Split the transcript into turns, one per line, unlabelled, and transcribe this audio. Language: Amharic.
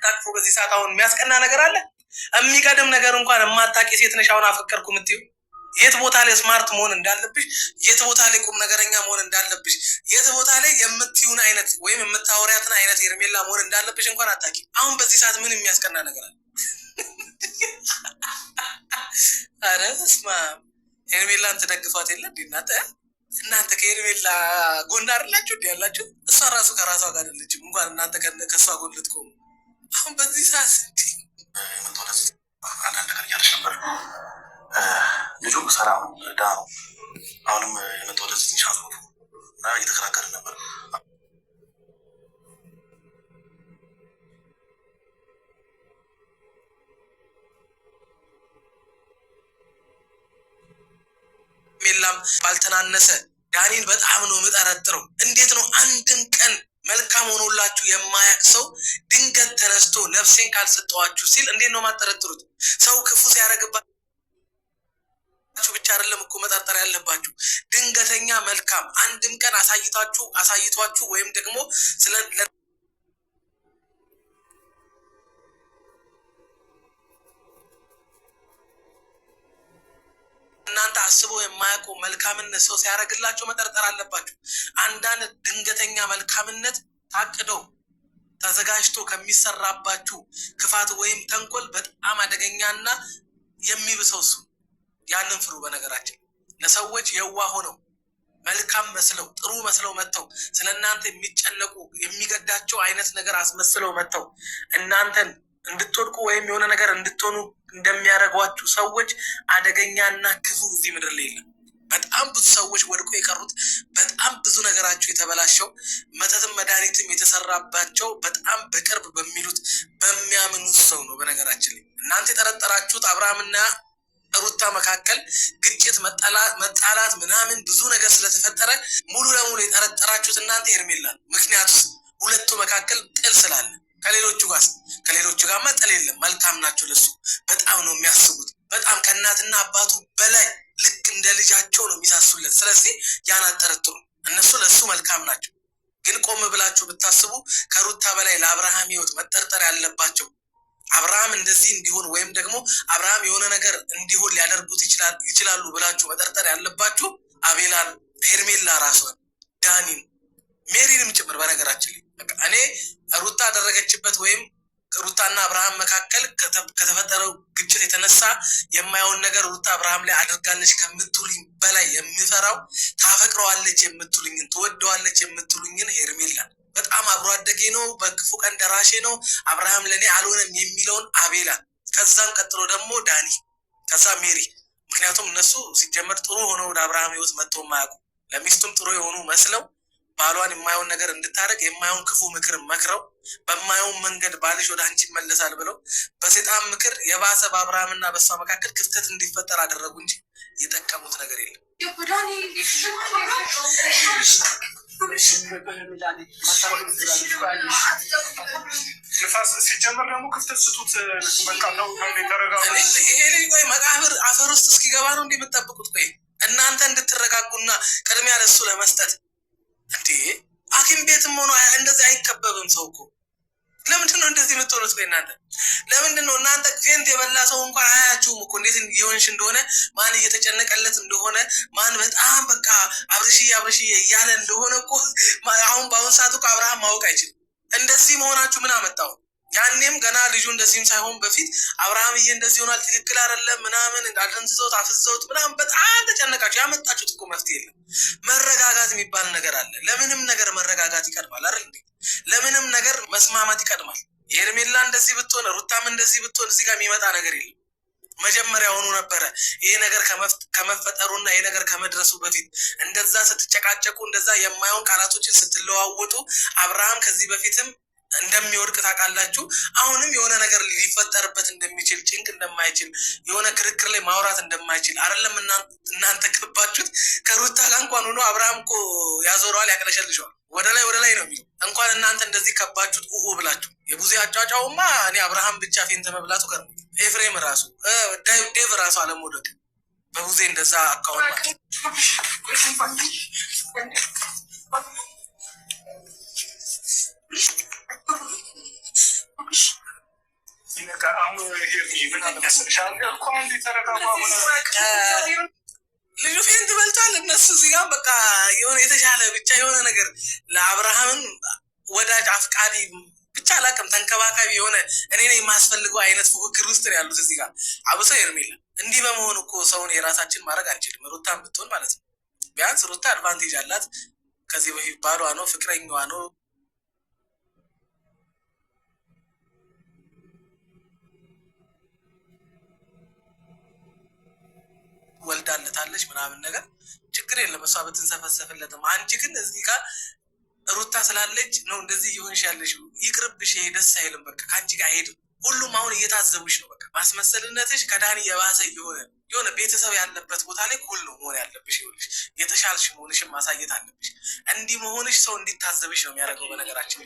ታቅፎ በዚህ ሰዓት አሁን የሚያስቀና ነገር አለ? የሚቀድም ነገር እንኳን የማታውቂ ሴት ነሽ አሁን አፈቀርኩ የምትይው። የት ቦታ ላይ ስማርት መሆን እንዳለብሽ፣ የት ቦታ ላይ ቁም ነገረኛ መሆን እንዳለብሽ፣ የት ቦታ ላይ የምትዩን አይነት ወይም የምታወሪያትን አይነት ሄርሜላ መሆን እንዳለብሽ እንኳን አታውቂ። አሁን በዚህ ሰዓት ምን የሚያስቀና ነገር አለ? አረ ስማ ሄርሜላን ትደግፏት የለ እንዴ እናንተ ከሄርሜላ ጎን አይደላችሁ እንዴ ያላችሁ? እሷ ራሱ ከራሷ ጋር አይደለችም እንኳን እናንተ ከሷ ጎን ልትቆሙ። አሁን በዚህ ሰዓት አንዳንድ ነገር እያለች ነበር። ልጁ ሰላም ዳ ነው። አሁንም የመጣ ወደዚህ ትንሽ አዝቦቱ እና እየተከራከርን ነበር። ሜላም ባልተናነሰ ዳኒን በጣም ነው የምጠረጥረው። እንዴት ነው አንድም ቀን መልካም ሆኖላችሁ የማያውቅ ሰው ድንገት ተነስቶ ነፍሴን ካልሰጠዋችሁ ሲል እንዴት ነው ማጠረጥሩት? ሰው ክፉ ሲያደርግባችሁ ብቻ አይደለም እኮ መጠርጠር ያለባችሁ። ድንገተኛ መልካም አንድም ቀን አሳይቷችሁ ወይም ደግሞ ስለ እናንተ አስበው የማያውቁ መልካምነት ሰው ሲያደርግላቸው መጠርጠር አለባችሁ። አንዳንድ ድንገተኛ መልካምነት ታቅደው ተዘጋጅቶ ከሚሰራባችሁ ክፋት ወይም ተንኮል በጣም አደገኛና የሚብሰው እሱ። ያንን ፍሩ። በነገራችን ለሰዎች የዋ ሆነው መልካም መስለው ጥሩ መስለው መጥተው ስለ እናንተ የሚጨነቁ የሚገዳቸው አይነት ነገር አስመስለው መጥተው እናንተን እንድትወድቁ ወይም የሆነ ነገር እንድትሆኑ እንደሚያደርጓችሁ ሰዎች አደገኛና ክፉ እዚህ ምድር ላይ የለም። በጣም ብዙ ሰዎች ወድቆ የቀሩት በጣም ብዙ ነገራቸው የተበላሸው መተትም መድኃኒትም የተሰራባቸው በጣም በቅርብ በሚሉት በሚያምኑት ሰው ነው። በነገራችን ላይ እናንተ የጠረጠራችሁት አብርሃምና ሩታ መካከል ግጭት፣ መጣላት ምናምን ብዙ ነገር ስለተፈጠረ ሙሉ ለሙሉ የጠረጠራችሁት እናንተ ሄርሜላ ነው። ምክንያቱም ሁለቱ መካከል ጥል ስላለ ከሌሎቹ ጋር መጠል የለም። መልካም ናቸው። ለሱ በጣም ነው የሚያስቡት። በጣም ከእናትና አባቱ በላይ ልክ እንደ ልጃቸው ነው የሚሳሱለት። ስለዚህ ያን አጠረጥሩ። እነሱ ለሱ መልካም ናቸው። ግን ቆም ብላችሁ ብታስቡ ከሩታ በላይ ለአብርሃም ህይወት መጠርጠር ያለባቸው አብርሃም እንደዚህ እንዲሆን ወይም ደግሞ አብርሃም የሆነ ነገር እንዲሆን ሊያደርጉት ይችላሉ ብላችሁ መጠርጠር ያለባችሁ አቤላን፣ ሄርሜላ ራሷን፣ ዳኒን፣ ሜሪንም ጭምር። በነገራችን ላይ እኔ ሩታ አደረገችበት ወይም ሩታና አብርሃም መካከል ከተፈጠረው ግጭት የተነሳ የማየውን ነገር ሩታ አብርሃም ላይ አድርጋለች ከምትሉኝ በላይ የምፈራው ታፈቅረዋለች የምትሉኝን ትወደዋለች የምትሉኝን ሄርሜላን በጣም አብሮ አደጌ ነው፣ በክፉ ቀን ደራሼ ነው፣ አብርሃም ለእኔ አልሆነም የሚለውን አቤላ፣ ከዛም ቀጥሎ ደግሞ ዳኒ፣ ከዛ ሜሪ። ምክንያቱም እነሱ ሲጀመር ጥሩ ሆነው ወደ አብርሃም ህይወት መጥተው የማያውቁ ለሚስቱም ጥሩ የሆኑ መስለው ባሏን የማየውን ነገር እንድታደርግ የማየውን ክፉ ምክር መክረው በማየውን መንገድ ባልሽ ወደ አንቺ ይመለሳል ብለው በሴጣን ምክር የባሰ በአብርሃምና በሷ መካከል ክፍተት እንዲፈጠር አደረጉ እንጂ የጠቀሙት ነገር የለም።
ሲጀመር ደግሞ ክፍተት ስጡት።
ይሄ ልጅ ቆይ መቃብር አፈር ውስጥ እስኪገባ ነው እንዲህ የምትጠብቁት? ቆይ እናንተ እንድትረጋጉና ቅድሚያ ለሱ ለመስጠት እንዴ ሐኪም ቤትም ሆኖ እንደዚህ አይከበብም ሰው እኮ። ለምንድን ነው እንደዚህ የምትሆኑት? ቆይ እናንተ ለምንድን ነው እናንተ ፌንት የበላ ሰው እንኳን አያችሁም እኮ እንዴት የሆንሽ እንደሆነ፣ ማን እየተጨነቀለት እንደሆነ፣ ማን በጣም በቃ አብርሽዬ እያለ እንደሆነ እኮ አሁን በአሁን ሰዓት እኮ አብርሃም ማወቅ አይችልም። እንደዚህ መሆናችሁ ምን አመጣው? ያኔም ገና ልጁ እንደዚህም ሳይሆን በፊት አብርሃምዬ እንደዚህ ሆናል ትክክል አይደለም ምናምን አደንዝዘውት አፍዘውት ምናምን በጣም ተጨነቃችሁ። ያመጣችሁት እኮ መፍትሄ የለም። መረጋጋት የሚባል ነገር አለ። ለምንም ነገር መረጋጋት ይቀድማል አይደል እንዴ? ለምንም ነገር መስማማት ይቀድማል። ሄርሜላ እንደዚህ ብትሆን ሩታም እንደዚህ ብትሆን እዚህ ጋር የሚመጣ ነገር የለም። መጀመሪያውኑ ነበረ ይሄ ነገር ከመፈጠሩና ይሄ ነገር ከመድረሱ በፊት እንደዛ ስትጨቃጨቁ፣ እንደዛ የማይሆን ቃላቶችን ስትለዋወጡ አብርሃም ከዚህ በፊትም እንደሚወድቅ ታውቃላችሁ። አሁንም የሆነ ነገር ሊፈጠርበት እንደሚችል ጭንቅ እንደማይችል የሆነ ክርክር ላይ ማውራት እንደማይችል አይደለም እናንተ ገባችሁት። ከሩታ ጋር እንኳን ሆኖ አብርሃም እኮ ያዞረዋል፣ ያቅለሸልሸዋል። ወደ ላይ ነው የሚለው። እንኳን እናንተ እንደዚህ ከባችሁት ብላችሁ የቡዜ አጫጫውማ እኔ አብርሃም ብቻ ፌንት መብላቱ ቀር ኤፍሬም ራሱ ዴቭ ራሱ አለመውደቅ በቡዜ እንደዛ አካውንት ልጁ ፌንት በልቷል። እነሱ እዚህ ጋር በቃ የሆነ የተሻለ ብቻ የሆነ ነገር ለአብርሃምም ወዳጅ አፍቃሪ ብቻ አላውቅም ተንከባካቢ የሆነ እኔ ነው የማስፈልገው አይነት ፉክክር ውስጥ ነው ያሉት እዚህ ጋር አብሶ ሄርሜላ። እንዲህ በመሆኑ እኮ ሰውን የራሳችን ማድረግ አንችልም። ሩታን ብትሆን ማለት ነው ቢያንስ ሩታ አድቫንቴጅ አላት። ከዚህ በፊት ባሏ ነው ፍቅረኛዋ ነው ወልዳለታለች ምናምን ነገር ችግር የለም እሷ ብትንሰፈሰፍለትም። አንቺ ግን እዚህ ጋር ሩታ ስላለች ነው እንደዚህ እየሆንሽ ያለሽው። ይቅርብሽ፣ ይሄ ደስ አይልም። በቃ ከአንቺ ጋር አይሄድም። ሁሉም አሁን እየታዘቡሽ ነው። በቃ ማስመሰልነትሽ ከዳኒ የባሰ የሆነ ቤተሰብ ያለበት ቦታ ላይ ኩል ነው መሆን ያለብሽ። ይኸውልሽ የተሻልሽ መሆንሽን ማሳየት አለብሽ። እንዲህ መሆንሽ ሰው እንዲታዘብሽ ነው የሚያደርገው። በነገራችን